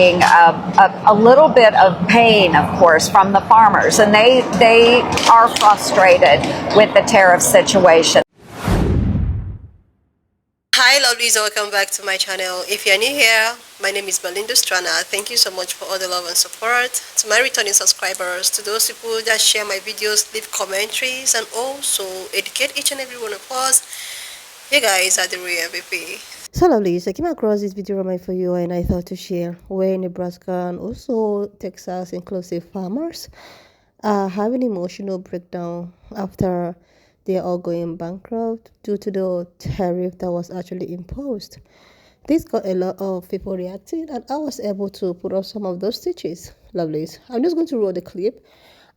a little bit of pain, of course, from the farmers, and they are frustrated with the tariff situation. Hi lovelies, welcome back to my channel. If you're new here, my name is Belinda Strana. Thank you so much for all the love and support. To my returning subscribers, to those people that share my videos, leave commentaries, and also educate each and every one of us, you guys are the real MVP. So lovelies, I came across this video on my For You and I thought to share where Nebraska and also Texas inclusive farmers have an emotional breakdown after they are all going bankrupt due to the tariff that was actually imposed. This got a lot of people reacting, and I was able to put up some of those stitches, lovelies. I'm just going to roll the clip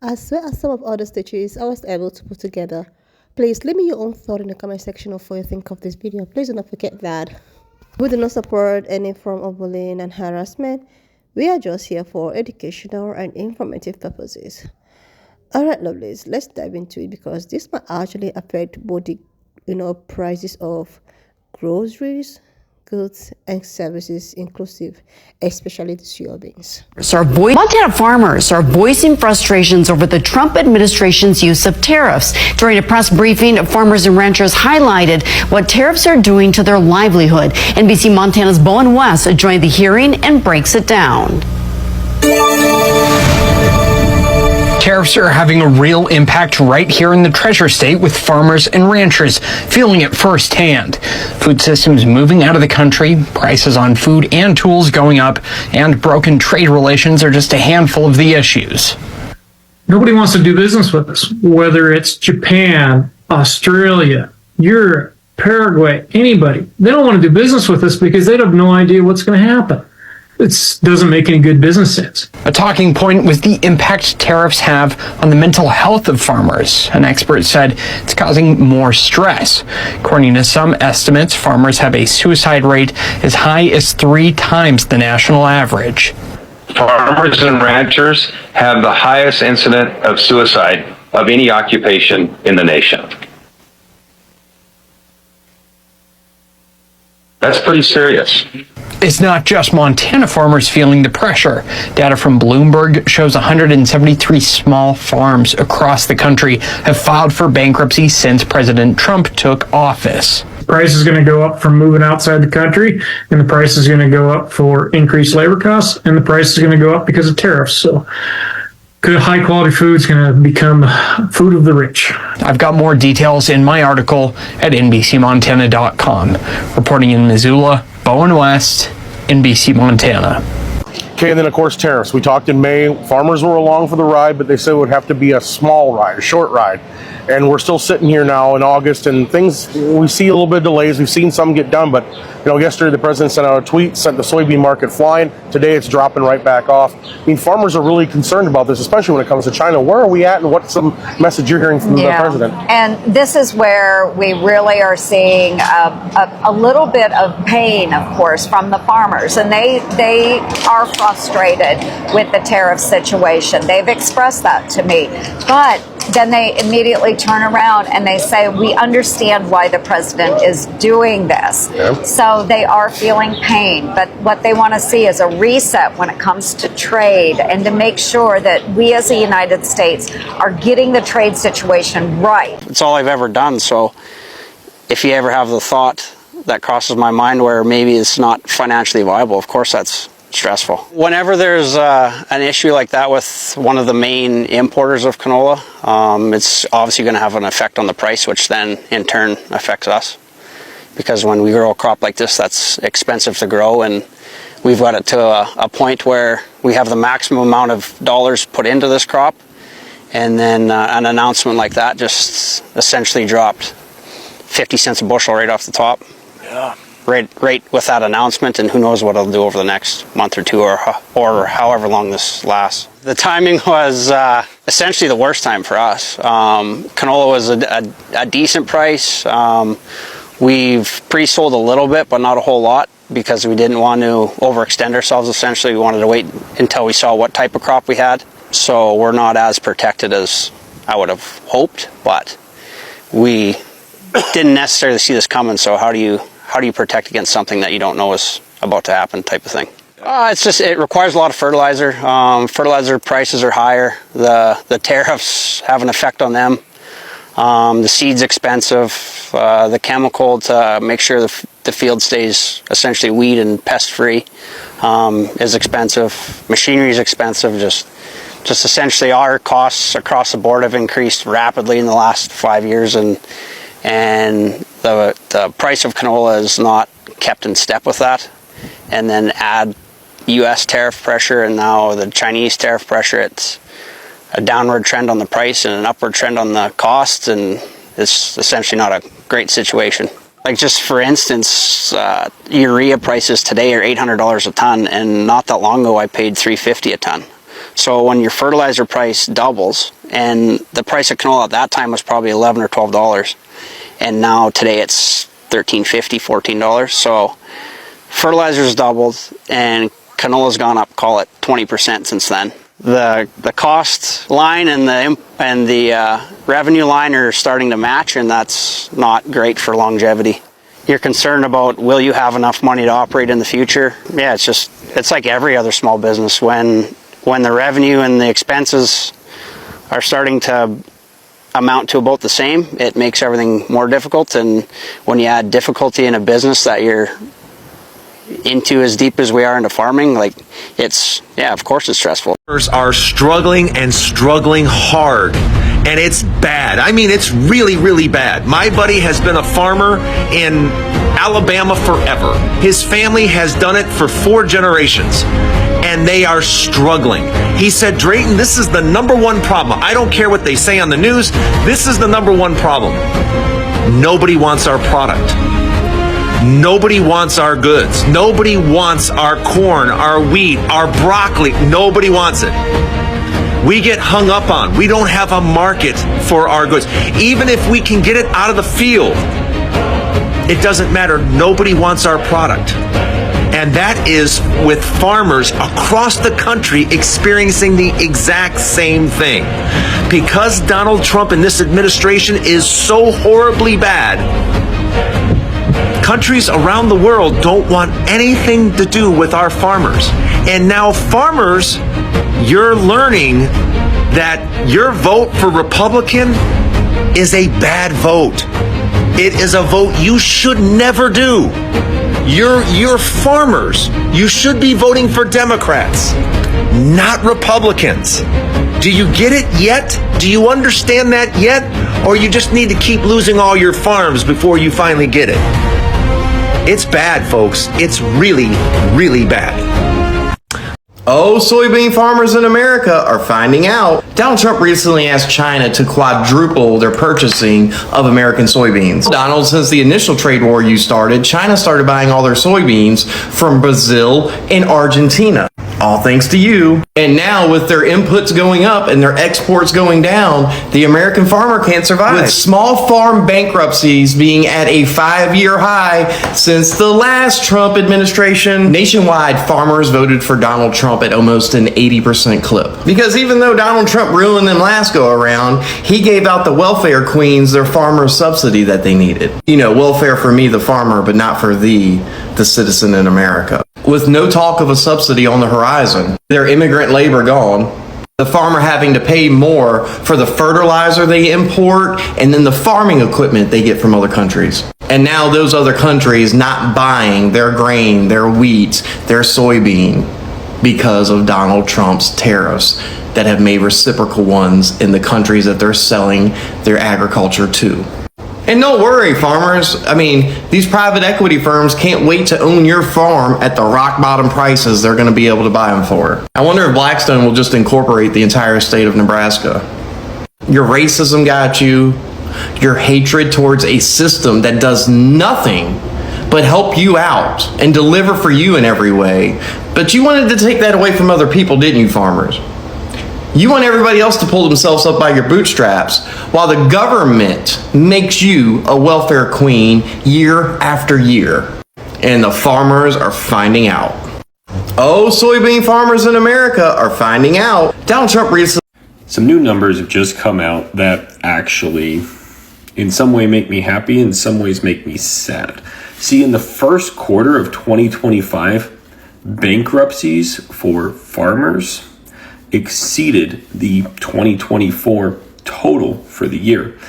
as well as some of other stitches I was able to put together. Please leave me your own thought in the comment section of what you think of this video. Please do not forget that we do not support any form of bullying and harassment. We are just here for educational and informative purposes. Alright lovelies, let's dive into it because this might actually affect both the prices of groceries, goods and services inclusive, especially the soybeans. Montana farmers are voicing frustrations over the Trump administration's use of tariffs. During a press briefing, farmers and ranchers highlighted what tariffs are doing to their livelihood. NBC Montana's Bowen West joined the hearing and breaks it down. Tariffs are having a real impact right here in the Treasure State, with farmers and ranchers feeling it firsthand. Food systems moving out of the country, prices on food and tools going up, and broken trade relations are just a handful of the issues. Nobody wants to do business with us, whether it's Japan, Australia, Europe, Paraguay, anybody. They don't want to do business with us because they have no idea what's going to happen. It doesn't make any good business sense. A talking point was the impact tariffs have on the mental health of farmers. An expert said it's causing more stress. According to some estimates, farmers have a suicide rate as high as 3 times the national average. Farmers and ranchers have the highest incident of suicide of any occupation in the nation. That's pretty serious. It's not just Montana farmers feeling the pressure. Data from Bloomberg shows 173 small farms across the country have filed for bankruptcy since President Trump took office. The price is going to go up for moving outside the country, and the price is going to go up for increased labor costs, and the price is going to go up because of tariffs. So good high quality food is going to become food of the rich. I've got more details in my article at NBCMontana.com. Reporting in Missoula, Bowen West, NBC Montana. Okay, and then of course tariffs. We talked in May, farmers were along for the ride, but they said it would have to be a small ride, a short ride. And we're still sitting here now in August, and things, we see a little bit of delays. We've seen some get done, but yesterday the president sent out a tweet, sent the soybean market flying. Today it's dropping right back off. I mean, farmers are really concerned about this, especially when it comes to China. Where are we at, and what's some message you're hearing from the president? And this is where we really are seeing a little bit of pain, of course, from the farmers, and they are frustrated with the tariff situation. They've expressed that to me, but then they immediately turn around and they say, we understand why the president is doing this. Yep. So they are feeling pain, but what they want to see is a reset when it comes to trade, and to make sure that we as the United States are getting the trade situation right. It's all I've ever done, so if you ever have the thought that crosses my mind where maybe it's not financially viable, of course that's stressful. Whenever there's an issue like that with one of the main importers of canola, it's obviously going to have an effect on the price, which then in turn affects us. Because when we grow a crop like this, that's expensive to grow, and we've got it to a point where we have the maximum amount of dollars put into this crop, and then an announcement like that just essentially dropped 50 cents a bushel right off the top. Yeah. Right with that announcement, and who knows what it'll do over the next month or two, or however long this lasts. The timing was essentially the worst time for us. Canola was a decent price. We've pre-sold a little bit, but not a whole lot, because we didn't want to overextend ourselves. Essentially, we wanted to wait until we saw what type of crop we had. So we're not as protected as I would have hoped, but we didn't necessarily see this coming. So how do you protect against something that you don't know is about to happen, type of thing? It requires a lot of fertilizer. Fertilizer prices are higher. The tariffs have an effect on them. The seed's expensive. The chemical to make sure the field stays essentially weed and pest free is expensive. Machinery is expensive. Just essentially our costs across the board have increased rapidly in the last 5 years, and the price of canola is not kept in step with that. And then add U.S. tariff pressure and now the Chinese tariff pressure, it's a downward trend on the price and an upward trend on the costs, and it's essentially not a great situation. Like, just for instance, urea prices today are $800 a ton, and not that long ago I paid $350 a ton. So when your fertilizer price doubles, and the price of canola at that time was probably $11 or $12, and now today it's $13.50, $14. So fertilizer's doubled, and canola's gone up, call it 20% since then. The cost line and the revenue line are starting to match, and that's not great for longevity. You're concerned about, will you have enough money to operate in the future? Yeah, it's like every other small business. When the revenue and the expenses are starting to amount to about the same, it makes everything more difficult. And when you add difficulty in a business that you're into as deep as we are into farming, of course it's stressful. Are struggling and struggling hard, and it's bad. I mean, it's really, really bad. My buddy has been a farmer in Alabama forever. His family has done it for 4 generations, and they are struggling. He said, Drayton, this is the number one problem. I don't care what they say on the news. This is the number one problem. Nobody wants our product. Nobody wants our goods. Nobody wants our corn, our wheat, our broccoli. Nobody wants it. We get hung up on. We don't have a market for our goods. Even if we can get it out of the field, it doesn't matter. Nobody wants our product. And that is with farmers across the country experiencing the exact same thing. Because Donald Trump and this administration is so horribly bad, countries around the world don't want anything to do with our farmers. And now farmers, you're learning that your vote for Republican is a bad vote. It is a vote you should never do. You're farmers. You should be voting for Democrats, not Republicans. Do you get it yet? Do you understand that yet? Or you just need to keep losing all your farms before you finally get it? It's bad, folks. It's really, really bad. Oh, soybean farmers in America are finding out. Donald Trump recently asked China to quadruple their purchasing of American soybeans. Donald, since the initial trade war you started, China started buying all their soybeans from Brazil and Argentina. All thanks to you. And now with their inputs going up and their exports going down, the American farmer can't survive. With small farm bankruptcies being at a 5-year high since the last Trump administration, nationwide farmers voted for Donald Trump at almost an 80% clip. Because even though Donald Trump ruined them last go around, he gave out the welfare queens their farmer subsidy that they needed. You know, welfare for me, the farmer, but not for the citizen in America. With no talk of a subsidy on the horizon, their immigrant labor gone, the farmer having to pay more for the fertilizer they import and then the farming equipment they get from other countries. And now those other countries not buying their grain, their wheat, their soybean because of Donald Trump's tariffs that have made reciprocal ones in the countries that they're selling their agriculture to. And don't worry, farmers. I mean, these private equity firms can't wait to own your farm at the rock bottom prices they're going to be able to buy them for. I wonder if Blackstone will just incorporate the entire state of Nebraska. Your racism got you. Your hatred towards a system that does nothing but help you out and deliver for you in every way. But you wanted to take that away from other people, didn't you, farmers? You want everybody else to pull themselves up by your bootstraps while the government makes you a welfare queen year after year. And the farmers are finding out. Oh, soybean farmers in America are finding out. Donald Trump recently... Some new numbers have just come out that actually, in some way, make me happy, in some ways make me sad. See, in the first quarter of 2025, bankruptcies for farmers exceeded the 2024 total for the year.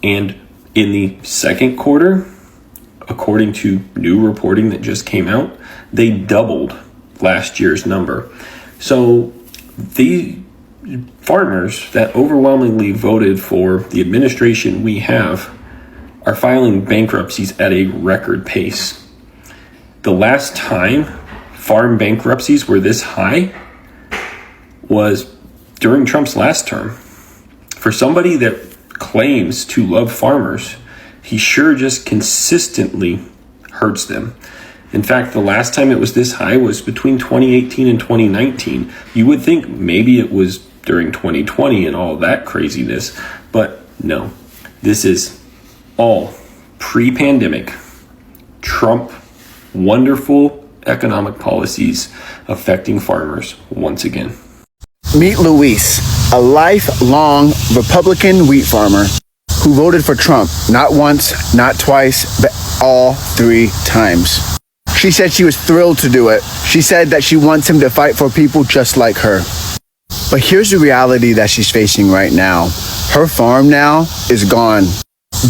And in the second quarter, according to new reporting that just came out, they doubled last year's number. So the farmers that overwhelmingly voted for the administration we have are filing bankruptcies at a record pace. The last time farm bankruptcies were this high was during Trump's last term. For somebody that claims to love farmers, he sure just consistently hurts them. In fact, the last time it was this high was between 2018 and 2019. You would think maybe it was during 2020 and all that craziness, but no. This is all pre-pandemic Trump wonderful economic policies affecting farmers once again. Meet Luis, a lifelong Republican wheat farmer who voted for Trump not once, not twice, but all 3 times. She said she was thrilled to do it. She said that she wants him to fight for people just like her. But here's the reality that she's facing right now. Her farm now is gone,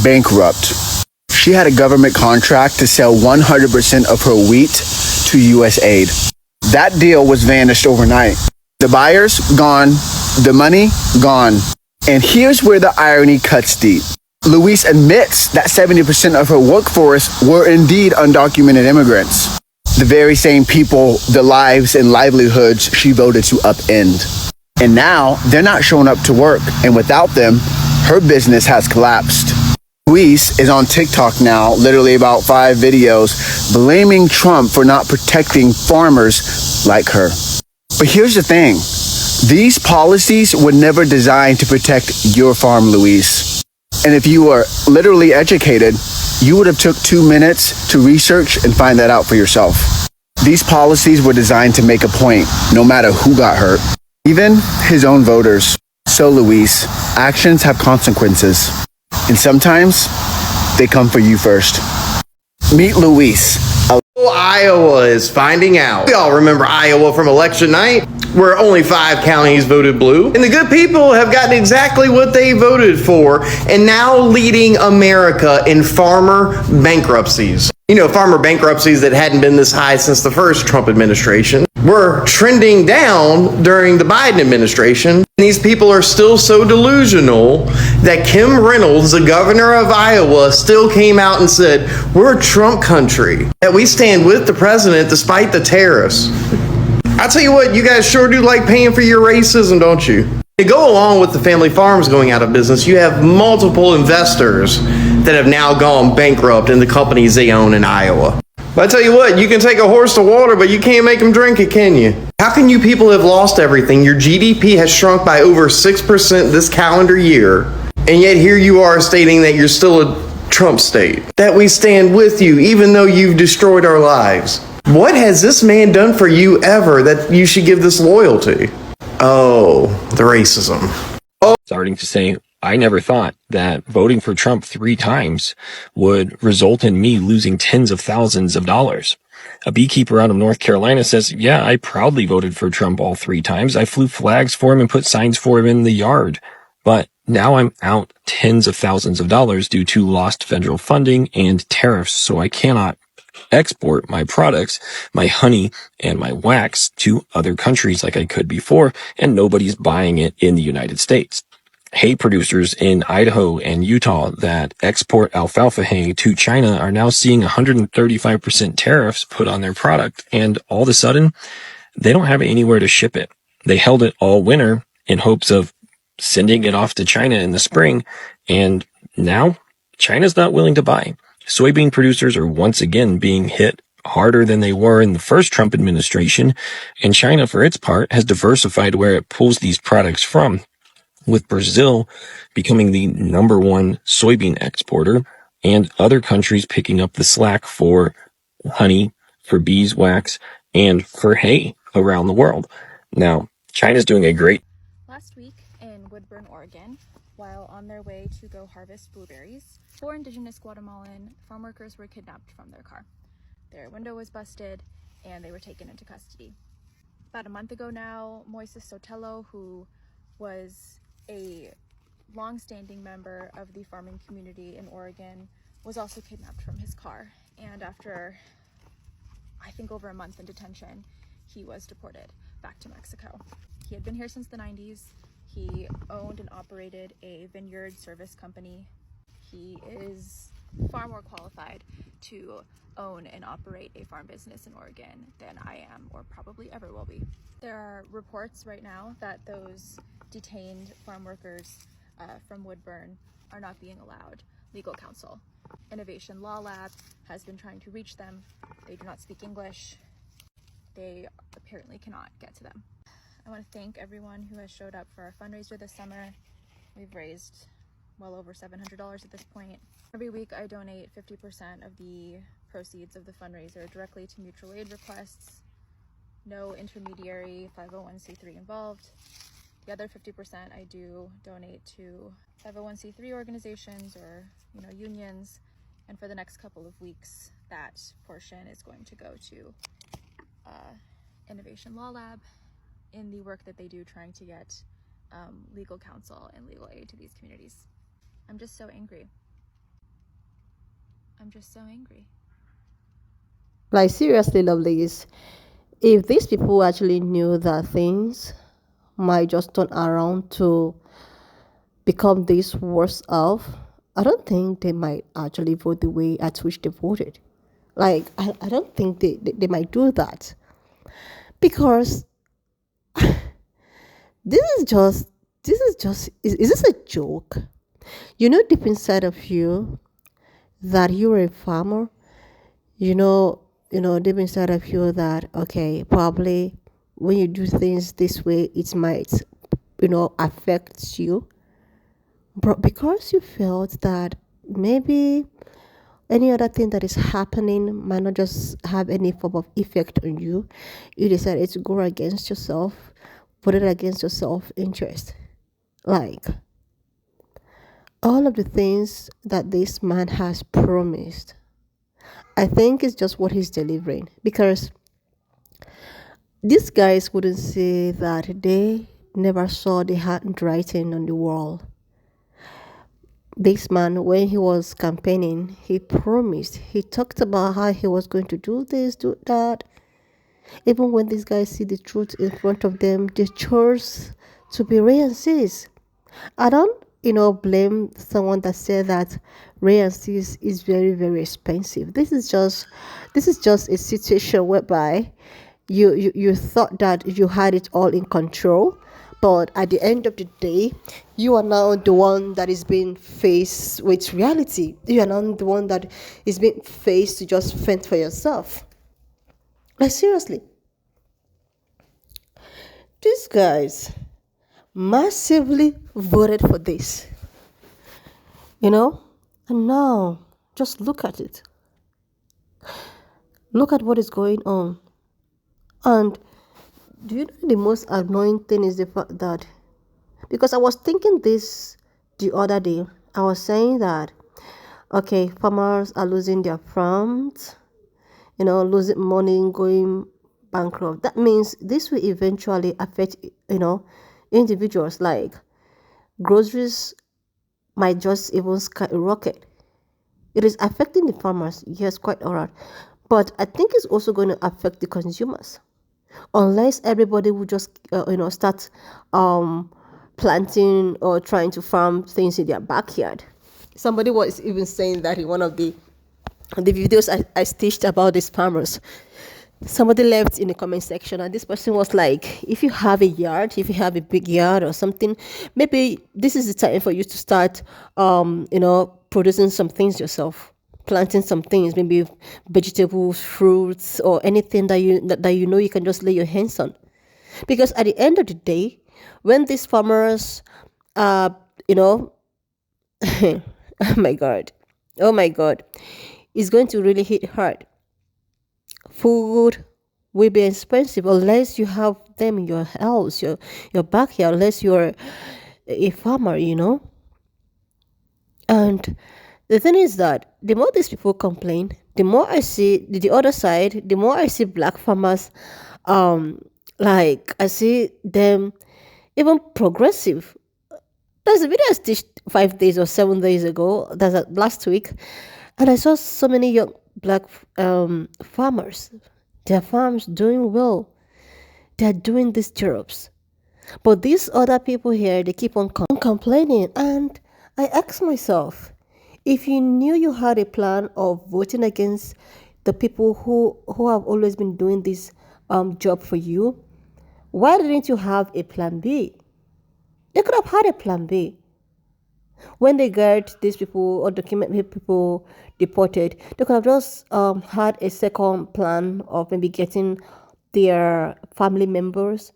bankrupt. She had a government contract to sell 100% of her wheat to U.S. aid. That deal was vanished overnight. The buyers, gone. The money, gone. And here's where the irony cuts deep. Luis admits that 70% of her workforce were indeed undocumented immigrants. The very same people, the lives and livelihoods she voted to upend. And now they're not showing up to work. And without them, her business has collapsed. Luis is on TikTok now, literally about 5 videos, blaming Trump for not protecting farmers like her. But here's the thing. These policies were never designed to protect your farm, Luis. And if you were literally educated, you would have took 2 minutes to research and find that out for yourself. These policies were designed to make a point, no matter who got hurt, even his own voters. So, Luis, actions have consequences. And sometimes they come for you first. Meet Luis. Iowa is finding out. We all remember Iowa from election night, where only 5 counties voted blue. And the good people have gotten exactly what they voted for, and now leading America in farmer bankruptcies. You know, farmer bankruptcies that hadn't been this high since the first Trump administration were trending down during the Biden administration. These people are still so delusional that Kim Reynolds, the governor of Iowa, still came out and said, we're Trump country, that we stand with the president despite the tariffs. I tell you what, you guys sure do like paying for your racism, don't you? To go along with the family farms going out of business, you have multiple investors that have now gone bankrupt in the companies they own in Iowa. But I tell you what, you can take a horse to water, but you can't make him drink it, can you? How can you people have lost everything? Your GDP has shrunk by over 6% this calendar year, and yet here you are stating that you're still a Trump state, that we stand with you even though you've destroyed our lives. What has this man done for you ever that you should give this loyalty? Oh, the racism. Starting to say, I never thought that voting for Trump 3 times would result in me losing tens of thousands of dollars. A beekeeper out of North Carolina says, yeah, I proudly voted for Trump all 3 times. I flew flags for him and put signs for him in the yard. But now I'm out tens of thousands of dollars due to lost federal funding and tariffs, so I cannot export my products, my honey and my wax, to other countries like I could before, and nobody's buying it in the United States. Hay producers in Idaho and Utah that export alfalfa hay to China are now seeing 135% tariffs put on their product, and all of a sudden, they don't have anywhere to ship it. They held it all winter in hopes of sending it off to China in the spring, and now China's not willing to buy. Soybean producers are once again being hit harder than they were in the first Trump administration, and China, for its part, has diversified where it pulls these products from, with Brazil becoming the #1 soybean exporter and other countries picking up the slack for honey, for beeswax, and for hay around the world. Now, China's doing a great. Last week in Woodburn, Oregon, while on their way to go harvest blueberries, 4 indigenous Guatemalan farm workers were kidnapped from their car. Their window was busted and they were taken into custody. About a month ago now, Moises Sotelo, who was a long-standing member of the farming community in Oregon, was also kidnapped from his car. And after, I think, over a month in detention, he was deported back to Mexico. He had been here since the 90s. He owned and operated a vineyard service company. He is far more qualified to own and operate a farm business in Oregon than I am, or probably ever will be. There are reports right now that those detained farm workers from Woodburn are not being allowed legal counsel. Innovation Law Lab has been trying to reach them. They do not speak English. They apparently cannot get to them. I want to thank everyone who has showed up for our fundraiser this summer. We've raised well over $700 at this point. Every week I donate 50% of the proceeds of the fundraiser directly to mutual aid requests. No intermediary 501c3 involved. The other 50% I do donate to 501c3 organizations or unions, and for the next couple of weeks that portion is going to go to Innovation Law Lab in the work that they do trying to get legal counsel and legal aid to these communities. I'm just so angry. I'm just so angry. Like, seriously, lovelies, if these people actually knew that things might just turn around to become this worse off, I don't think they might actually vote the way at which they voted. Like, I don't think they might do that. Because this is this a joke? You know, deep inside of you that you're a farmer, you know, deep inside of you that, okay, probably when you do things this way, it might, affect you. But because you felt that maybe any other thing that is happening might not just have any form of effect on you, you decided to go against yourself, put it against your self-interest. Like, all of the things that this man has promised, I think it's just what he's delivering. Because these guys wouldn't say that they never saw the handwriting on the wall. This man, when he was campaigning, he promised, he talked about how he was going to do this, do that. Even when these guys see the truth in front of them, they chose to be Ray and Sis. I don't, blame someone that said that Ray and Sis is very, very expensive. This is just a situation whereby you thought that you had it all in control, but at the end of the day, you are now the one that is being faced with reality. You are now the one that is being faced to just fend for yourself. Like, seriously, these guys massively voted for this, and now just look at it. Look at what is going on. And do you know the most annoying thing is the fact that, because I was thinking this the other day, I was saying that, okay, farmers are losing their farms, losing money, going bankrupt. That means this will eventually affect, individuals. Like, groceries might just even skyrocket. It is affecting the farmers, yes, quite all right. But I think it's also going to affect the consumers. Unless everybody will just, start planting or trying to farm things in their backyard. Somebody was even saying that in one of the videos I stitched about these farmers. Somebody left in the comment section, and this person was like, if you have a yard, if you have a big yard or something, maybe this is the time for you to start, producing some things yourself. Planting some things, maybe vegetables, fruits, or anything that you can just lay your hands on. Because at the end of the day, when these farmers, oh my God, it's going to really hit hard. Food will be expensive unless you have them in your house, your backyard, unless you're a farmer, And The thing is that the more these people complain, the more I see the other side, the more I see black farmers, like I see them even progressive. There's a video I stitched 5 days or 7 days ago. Last week, and I saw so many young black farmers. Their farms doing well. They're doing these jobs. But these other people here, they keep on complaining. And I ask myself, if you knew you had a plan of voting against the people who have always been doing this job for you, why didn't you have a plan B? They could have had a plan B. When they get these people or documented people deported, they could have just had a second plan of maybe getting their family members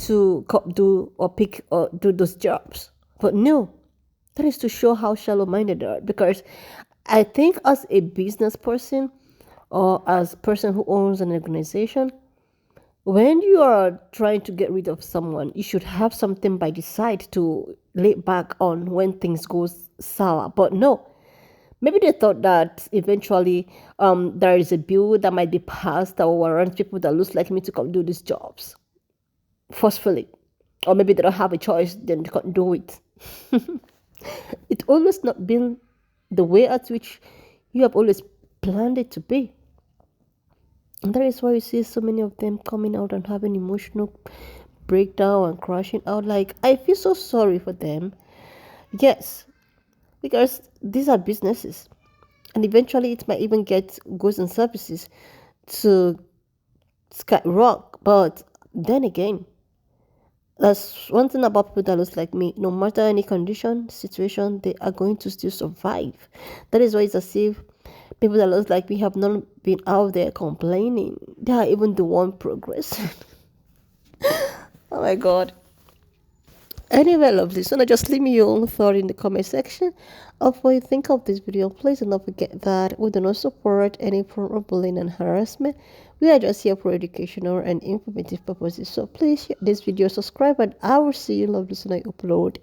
to do or pick or do those jobs. But no, that is to show how shallow-minded they are. Because I think as a business person or as a person who owns an organization, when you are trying to get rid of someone, you should have something by the side to lay back on when things go sour. But no, maybe they thought that eventually there is a bill that might be passed that will warrant people that looks like me to come do these jobs forcefully. Or maybe they don't have a choice, then they can't do it. It's always not been the way at which you have always planned it to be. And that is why you see so many of them coming out and having emotional breakdown and crashing out. Like, I feel so sorry for them. Yes, because these are businesses. And eventually it might even get goods and services to skyrocket. But then again, that's one thing about people that looks like me. No matter any condition, situation, they are going to still survive. That is why it's as if people that looks like me have not been out there complaining. They are even the one progressing. Oh my God. Anyway, lovely. So now just leave me your own thought in the comment section of what you think of this video. Please do not forget that we do not support any form of bullying and harassment. We are just here for educational and informative purposes. So please share this video, subscribe, and I will see you lovely when I upload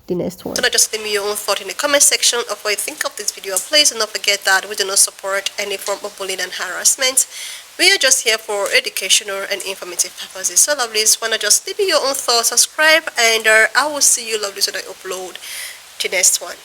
the next one. So now just leave me your own thought in the comment section of what you think of this video. Please do not forget that we do not support any form of bullying and harassment. We are just here for educational and informative purposes. So lovelies, wanna just leave me your own thoughts, subscribe, and I will see you lovelies when I upload the next one.